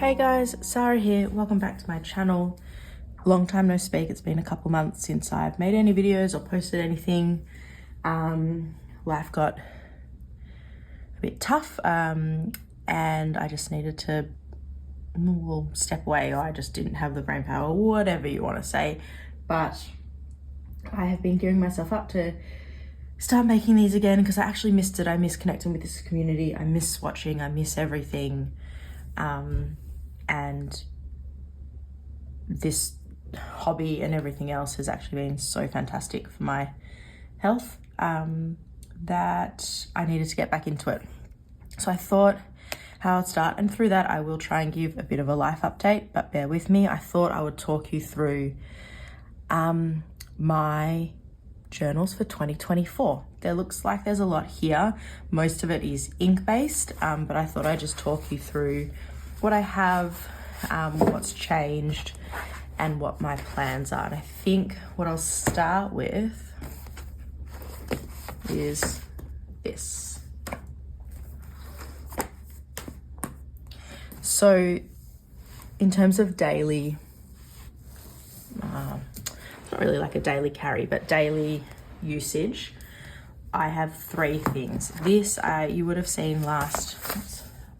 Hey guys, Sarah here. Welcome back to my channel. Long time no speak. It's been a couple months since I've made any videos or posted anything. Life got a bit tough and I just needed to step away, or I just didn't have the brain power, whatever you want to say. But I have been gearing myself up to start making these again because I actually missed it. I miss connecting with this community. I miss watching. I miss everything. And this hobby and everything else has actually been so fantastic for my health that I needed to get back into it. So I thought how I'd start, and through that I will try and give a bit of a life update, but bear with me. I thought I would talk you through my journals for 2024. There looks like there's a lot here. Most of it is ink based, but I thought I'd just talk you through what I have, what's changed, and what my plans are. And I think what I'll start with is this. So in terms of daily, not really like a daily carry, but daily usage, I have three things. This you would have seen last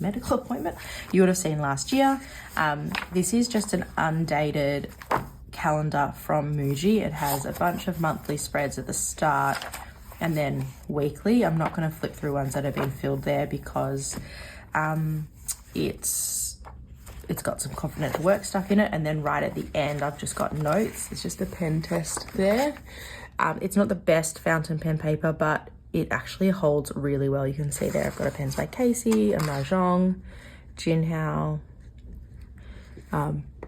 medical appointment. You would have seen last year. This is just an undated calendar from Muji. It has a bunch of monthly spreads at the start and then weekly. I'm not going to flip through ones that have been filled there because it's got some confidential work stuff in it, and then right at the end I've just got notes. It's just a pen test there. It's not the best fountain pen paper, but it actually holds really well. You can see there I've got a pens by Casey, a Mahjong, Jinhao.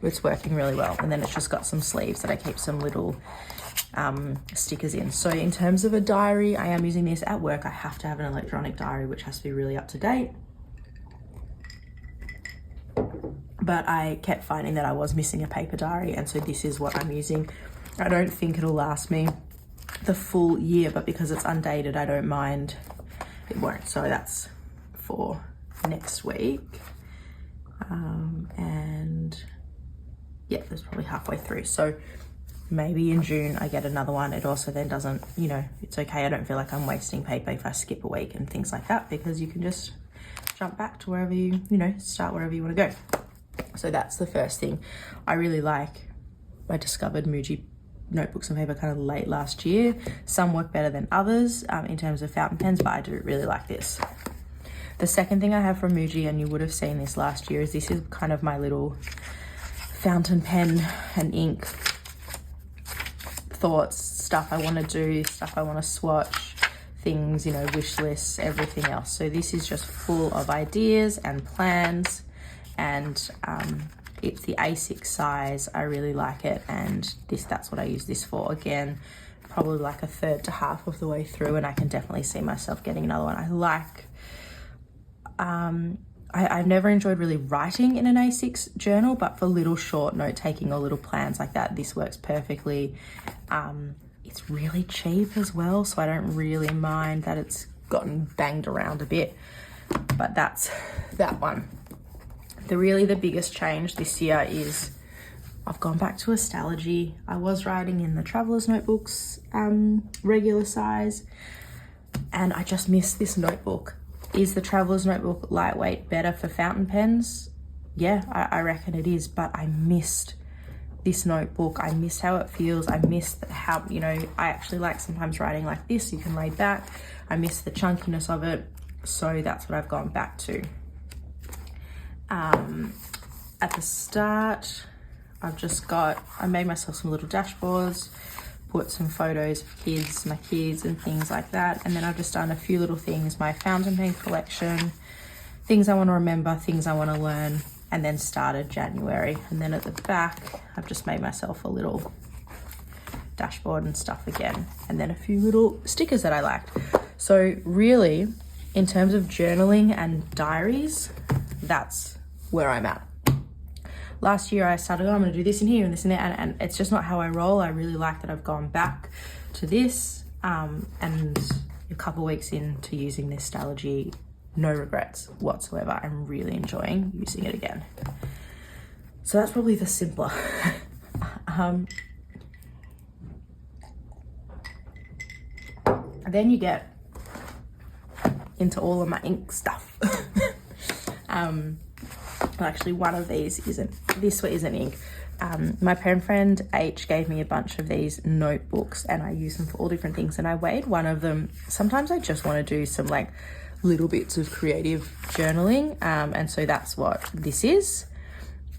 It's working really well. And then it's just got some sleeves that I keep some little stickers in. So in terms of a diary, I am using this at work. I have to have an electronic diary, which has to be really up to date. But I kept finding that I was missing a paper diary, and so this is what I'm using. I don't think it'll last me the full year, but because it's undated, I don't mind. It won't. So that's for next week. And yeah, that's probably halfway through. So maybe in June I get another one. It also then doesn't, it's okay. I don't feel like I'm wasting paper if I skip a week and things like that, because you can just jump back to wherever you start wherever you want to go. So that's the first thing I really like. I discovered Muji notebooks and paper kind of late last year. Some work better than others in terms of fountain pens, but I do really like this. The second thing I have from Muji, and you would have seen this last year, is this is kind of my little fountain pen and ink thoughts, stuff I want to do, stuff I want to swatch, things, wish lists, everything else. So this is just full of ideas and plans, and it's the A6 size. I really like it, and that's what I use this for. Again, probably like a third to half of the way through, and I can definitely see myself getting another one. I like, I've never enjoyed really writing in an A6 journal, but for little short note taking or little plans like that, this works perfectly. It's really cheap as well, so I don't really mind that it's gotten banged around a bit, but that's that one. The biggest change this year is I've gone back to a Stalogy. I was writing in the Traveler's Notebooks regular size, and I just missed this notebook. Is the Traveler's Notebook lightweight better for fountain pens? Yeah, I reckon it is, but I missed this notebook. I miss how it feels. I miss how, I actually like sometimes writing like this. You can lay back. I miss the chunkiness of it. So that's what I've gone back to. At the start, I made myself some little dashboards, put some photos of my kids and things like that. And then I've just done a few little things, my fountain pen collection, things I want to remember, things I want to learn, and then started January. And then at the back, I've just made myself a little dashboard and stuff again, and then a few little stickers that I liked. So really, in terms of journaling and diaries, that's where I'm at. Last year I started, I'm going to do this in here and this and there, and it's just not how I roll. I really like that I've gone back to this, and a couple of weeks into using this Stalogy, no regrets whatsoever. I'm really enjoying using it again. So that's probably the simpler. Then you get into all of my ink stuff. Actually, one of these isn't, this one isn't ink. My pen friend H gave me a bunch of these notebooks and I use them for all different things, and I weighed one of them. Sometimes I just want to do some like little bits of creative journaling, and so that's what this is.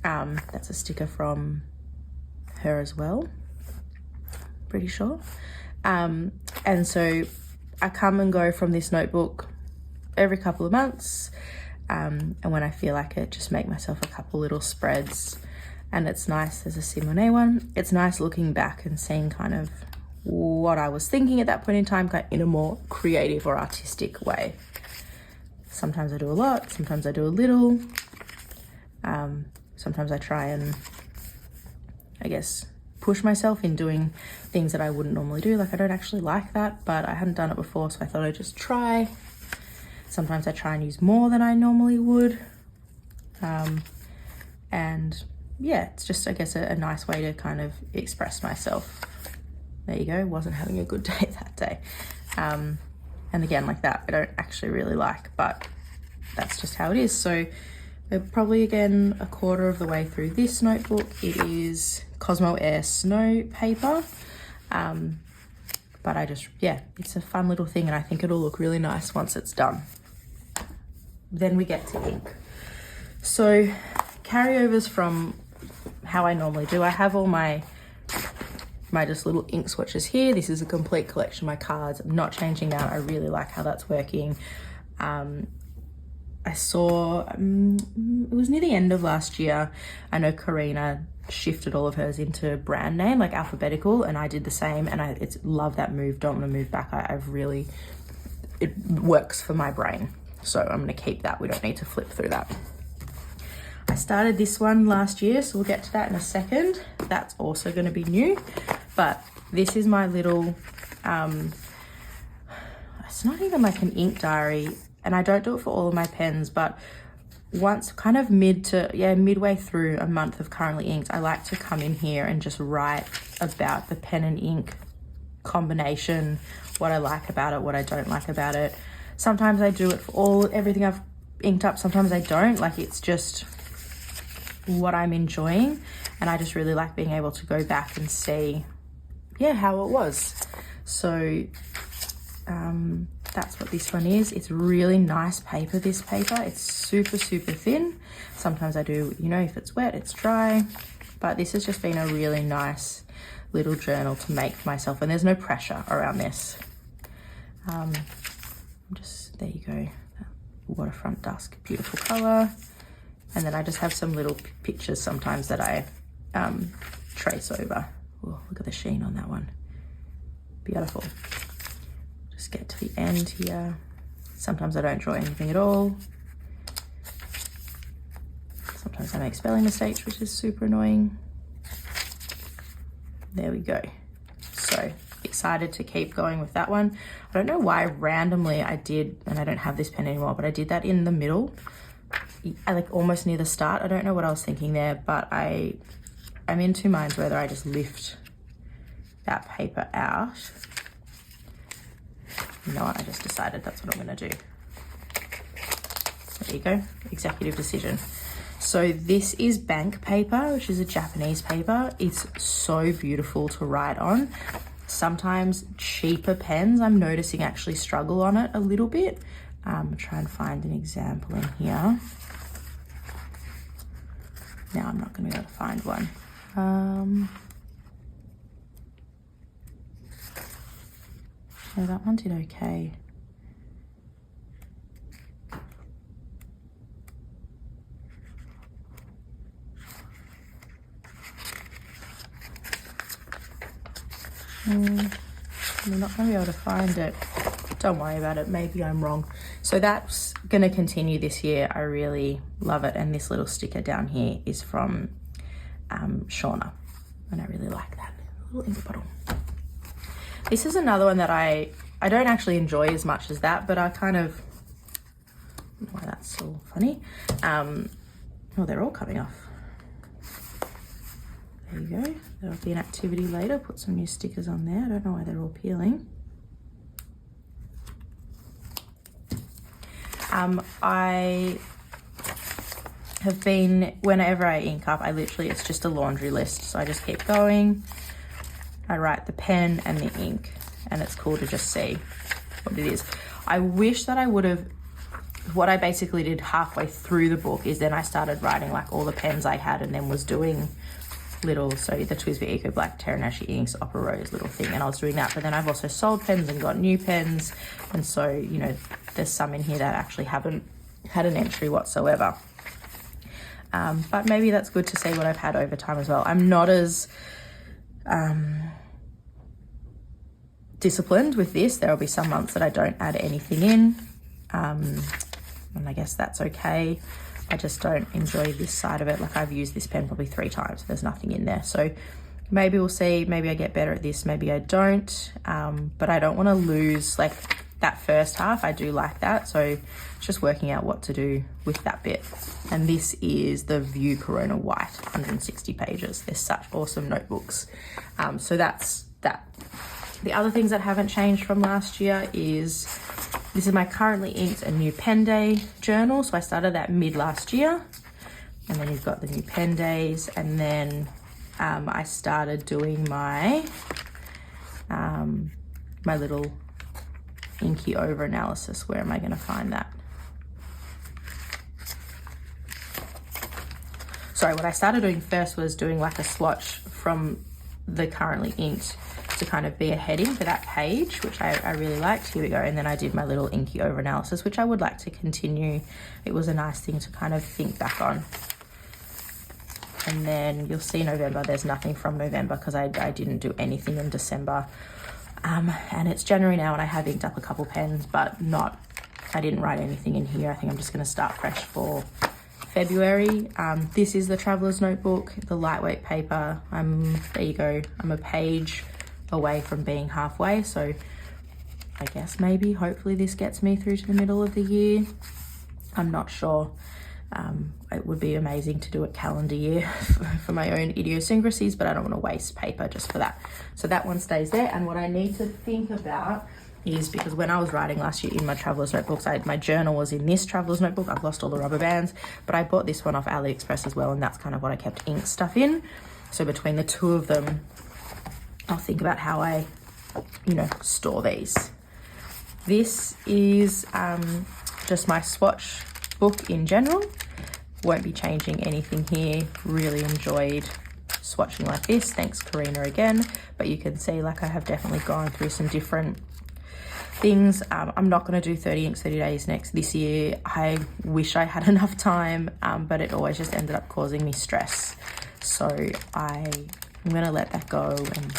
That's a sticker from her as well, pretty sure. And so I come and go from this notebook every couple of months, and when I feel like it, just make myself a couple little spreads. And it's nice. There's a Simone one. It's nice looking back and seeing kind of what I was thinking at that point in time, kind of in a more creative or artistic way. Sometimes I do a lot, sometimes I do a little. Sometimes I try and, I guess, push myself in doing things that I wouldn't normally do. Like, I don't actually like that, but I hadn't done it before, so I thought I'd just try. Sometimes I try and use more than I normally would. And yeah, it's just, I guess, a nice way to kind of express myself. There you go, wasn't having a good day that day. And again, like that, I don't actually really like, but that's just how it is. So we're probably, again, a quarter of the way through this notebook. It is Cosmo Air Snow paper. But I just, yeah, it's a fun little thing, and I think it'll look really nice once it's done. Then we get to ink. So carryovers from how I normally do, I have all my just little ink swatches here. This is a complete collection of my cards. I'm not changing that. I really like how that's working. I saw, it was near the end of last year, I know Karina shifted all of hers into brand name, like alphabetical, and I did the same, and I love that move. Don't want to move back. I've really, it works for my brain. So I'm going to keep that. We don't need to flip through that. I started this one last year, so we'll get to that in a second. That's also going to be new, but this is my little, it's not even like an ink diary, and I don't do it for all of my pens, but once kind of midway through a month of currently inked, I like to come in here and just write about the pen and ink combination, what I like about it, what I don't like about it. Sometimes I do it for everything I've inked up, sometimes I don't. Like, it's just what I'm enjoying, and I just really like being able to go back and see, yeah, how it was. So that's what this one is. It's really nice paper, this paper. It's super, super thin. Sometimes I do, you know, if it's wet, it's dry, but this has just been a really nice little journal to make for myself, and there's no pressure around this. Just, there you go, waterfront dusk, beautiful color. And then I just have some little pictures sometimes that I trace over. Oh, look at the sheen on that one. Beautiful. Just get to the end here. Sometimes I don't draw anything at all. Sometimes I make spelling mistakes, which is super annoying. There we go. So excited to keep going with that one. I don't know why randomly I did, and I don't have this pen anymore, but I did that in the middle. I like almost near the start. I don't know what I was thinking there, but I'm in two minds whether I just lift that paper out. You know what, I just decided that's what I'm gonna do. There you go, executive decision. So this is bank paper, which is a Japanese paper. It's so beautiful to write on. Sometimes cheaper pens, I'm noticing, actually struggle on it a little bit. Try and find an example in here. Now I'm not going to be able to find one. No, that one did okay. I'm not going to be able to find it. Don't worry about it, maybe I'm wrong. So that's gonna continue this year. I really love it. And this little sticker down here is from Shauna, and I really like that little ink bottle. This is another one that I don't actually enjoy as much as that, but I kind of, why that's so funny. Oh, they're all coming off. There you go. That'll be an activity later. Put some new stickers on there. I don't know why they're all peeling. I have been, whenever I ink up, it's just a laundry list. So I just keep going. I write the pen and the ink, and it's cool to just see what it is. I wish that I would have, what I basically did halfway through the book is then I started writing like all the pens I had, and then was doing little, so the TWSBI Eco Black Terranashi inks, Opera Rose little thing, and I was doing that. But then I've also sold pens and got new pens, and so, you know, there's some in here that actually haven't had an entry whatsoever. But maybe that's good to see what I've had over time as well. I'm not as disciplined with this. There will be some months that I don't add anything in, and I guess that's okay. I just don't enjoy this side of it. Like, I've used this pen probably 3 times. There's nothing in there. So maybe we'll see. Maybe I get better at this. Maybe I don't. But I don't want to lose like that first half. I do like that. So it's just working out what to do with that bit. And this is the View Corona White, 160 pages. They're such awesome notebooks. So that's that. The other things that haven't changed from last year is, this is my currently inked a new pen day journal. So I started that mid last year, and then you've got the new pen days. And then I started doing my my little inky over analysis. Where am I going to find that? Sorry, what I started doing first was doing like a swatch from the currently inked to kind of be a heading for that page, which I really liked. Here we go. And then I did my little inky over analysis, which I would like to continue. It was a nice thing to kind of think back on. And then you'll see November, there's nothing from November because I didn't do anything in December. And it's January now, and I have inked up a couple pens, but I didn't write anything in here. I think I'm just going to start fresh for February. This is the Traveler's Notebook, the lightweight paper. There you go. I'm a page away from being halfway, so I guess maybe hopefully this gets me through to the middle of the year. I'm not sure. It would be amazing to do a calendar year for my own idiosyncrasies, but I don't want to waste paper just for that. So that one stays there. And what I need to think about is, because when I was writing last year in my Traveler's Notebooks, my journal was in this Traveler's Notebook. I've lost all the rubber bands, but I bought this one off AliExpress as well, and that's kind of what I kept ink stuff in. So between the two of them, I'll think about how I, store these. This is just my swatch book in general. Won't be changing anything here. Really enjoyed swatching like this. Thanks, Karina, again. But you can see, like, I have definitely gone through some different things. I'm not going to do 30 inks 30 days this year. I wish I had enough time, but it always just ended up causing me stress. So I'm going to let that go and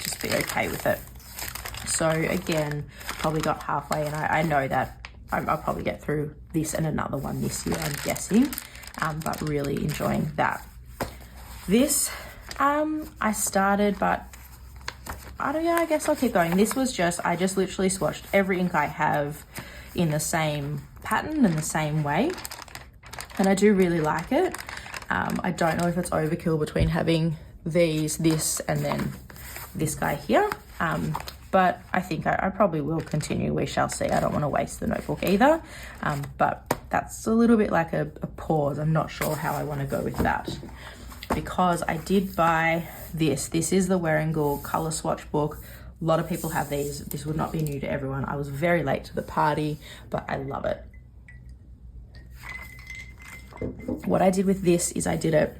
just be okay with it. So again, probably got halfway, and I know that I'll probably get through this and another one this year, I'm guessing, but really enjoying that. This, I started, but I guess I'll keep going. This was I just literally swatched every ink I have in the same pattern and the same way, and I do really like it. I don't know if it's overkill between having this, and then this guy here. But I think I probably will continue. We shall see. I don't want to waste the notebook either. But that's a little bit like a pause. I'm not sure how I want to go with that, because I did buy this. This is the Wearingeul Colour Swatch book. A lot of people have these. This would not be new to everyone. I was very late to the party, but I love it. What I did with this is I did it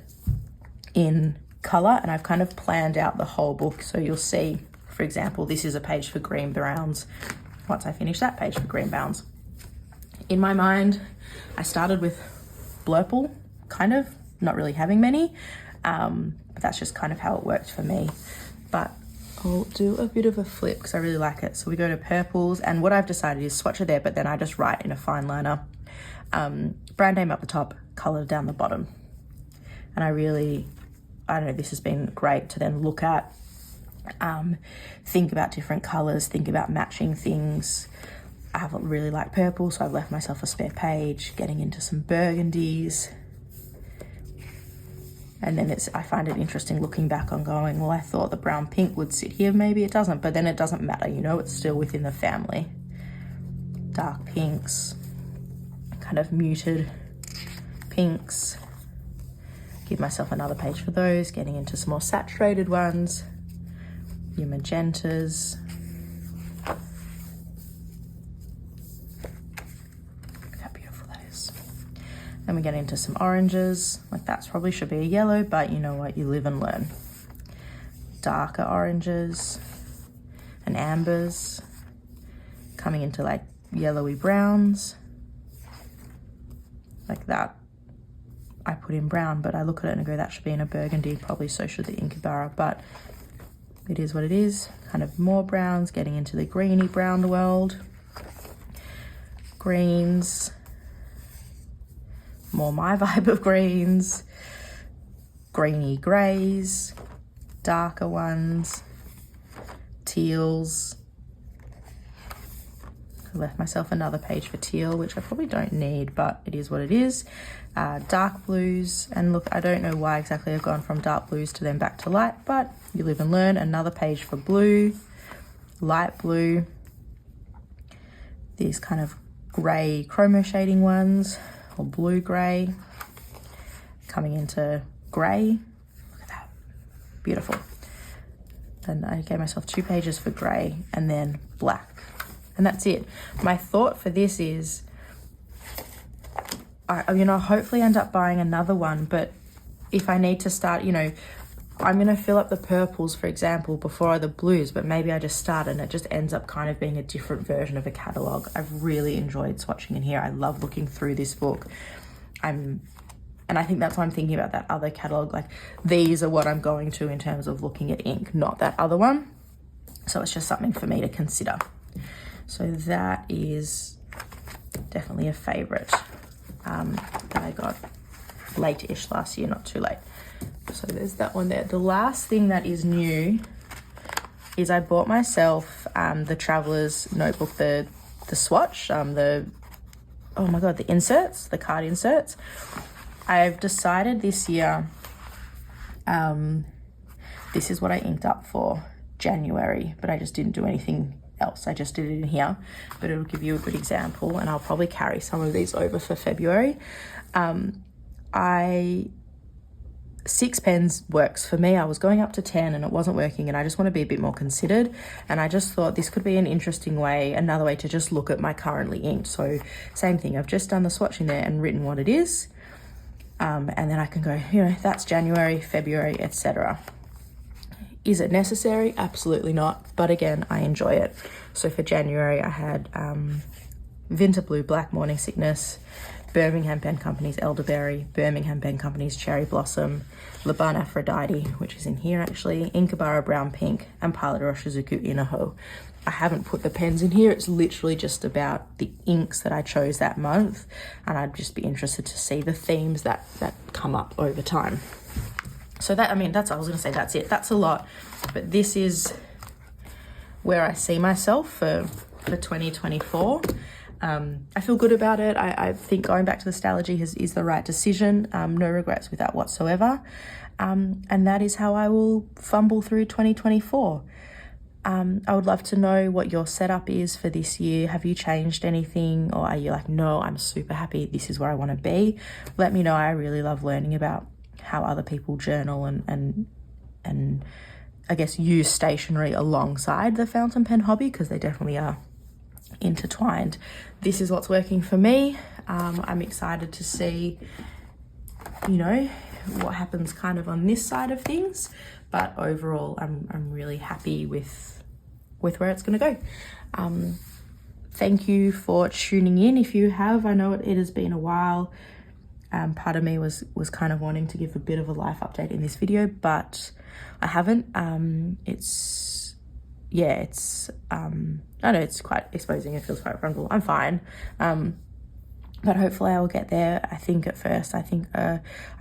in colour, and I've kind of planned out the whole book. So you'll see, for example, this is a page for green browns. Once I finish that page for green browns. In my mind, I started with Blurple, kind of, not really having many, but that's just kind of how it worked for me. But I'll do a bit of a flip because I really like it. So we go to purples, and what I've decided is swatch it there, but then I just write in a fine liner. Brand name up the top, colour down the bottom. And I don't know, this has been great to then look at. Think about different colors, think about matching things. I really like purple, so I've left myself a spare page, getting into some burgundies. And then I find it interesting looking back on going, well, I thought the brown pink would sit here. Maybe it doesn't, but then it doesn't matter, you know, it's still within the family. Dark pinks, kind of muted pinks. Give myself another page for those, getting into some more saturated ones. Your magentas. Look how beautiful that is. Then we get into some oranges. Like that's probably should be a yellow, but you know what, you live and learn. Darker oranges and ambers. Coming into like yellowy browns. Like that. I put in brown, but I look at it and go, that should be in a burgundy, probably so should the Inkabara, but it is what it is. Kind of more browns, getting into the greeny brown world. Greens, more my vibe of greens. Greeny greys, darker ones, teals. I left myself another page for teal, which I probably don't need, but it is what it is. Dark blues, and look, I don't know why exactly I've gone from dark blues to then back to light, but you live and learn. Another page for blue, light blue, these kind of grey chromo shading ones, or blue grey, coming into grey. Look at that, beautiful. And I gave myself 2 pages for grey and then black. And that's it. My thought for this is, you know, hopefully end up buying another one, but if I need to start, you know, I'm going to fill up the purples, for example, before the blues, but maybe I just start and it just ends up kind of being a different version of a catalogue. I've really enjoyed swatching in here. I love looking through this book. And I think that's why I'm thinking about that other catalogue. Like, these are what I'm going to in terms of looking at ink, not that other one. So it's just something for me to consider. So that is definitely a favourite that I got late-ish last year, not too late. So there's that one there. The last thing that is new is I bought myself the Traveller's Notebook, the swatch, the inserts, the card inserts. I've decided this year, this is what I inked up for January, but I just didn't do anything else. I just did it in here, but it'll give you a good example, and I'll probably carry some of these over for February. 6 pens works for me. I was going up to 10 and it wasn't working, and I just want to be a bit more considered, and I just thought this could be an interesting way, another way to just look at my currently inked. So same thing, I've just done the swatch in there and written what it is, and then I can go, you know, that's January, February, etc. Is it necessary? Absolutely not. But again, I enjoy it. So for January, I had Vinter Blue, Black Morning Sickness, Birmingham Pen Company's Elderberry, Birmingham Pen Company's Cherry Blossom, Laban Aphrodite, which is in here actually, Inkabara Brown Pink, and Pilot Roshizuku Inaho. I haven't put the pens in here. It's literally just about the inks that I chose that month, and I'd just be interested to see the themes that come up over time. So that, I mean, I was gonna say that's it. That's a lot, but this is where I see myself for 2024. I feel good about it. I think going back to the Stalogy is the right decision. No regrets with that whatsoever. And that is how I will fumble through 2024. I would love to know what your setup is for this year. Have you changed anything, or are you like, no, I'm super happy, this is where I want to be? Let me know. I really love learning about how other people journal and I guess use stationery alongside the fountain pen hobby, because they definitely are intertwined. This is what's working for me. I'm excited to see, you know, what happens kind of on this side of things, but overall I'm really happy with where it's going to go. Thank you for tuning in. If you have, I know it has been a while. Part of me was kind of wanting to give a bit of a life update in this video, but I haven't. I know it's quite exposing. It feels quite vulnerable. I'm fine. But hopefully I will get there. I think at first, I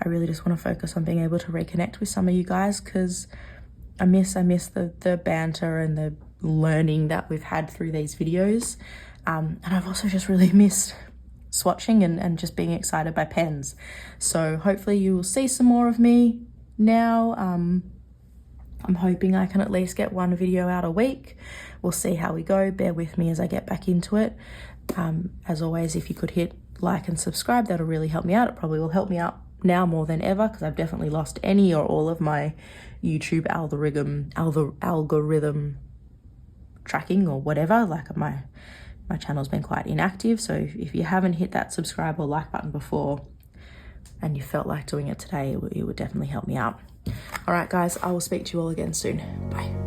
really just want to focus on being able to reconnect with some of you guys, because I miss the banter and the learning that we've had through these videos. And I've also just really missed swatching and just being excited by pens. So hopefully you will see some more of me now. I'm hoping I can at least get one video out a week. We'll see how we go. Bear with me as I get back into it. As always, if you could hit like and subscribe, that'll really help me out. It probably will help me out now more than ever, because I've definitely lost any or all of my YouTube algorithm tracking or whatever. Like my channel's been quite inactive. So if you haven't hit that subscribe or like button before and you felt like doing it today, it would definitely help me out. All right, guys, I will speak to you all again soon. Bye.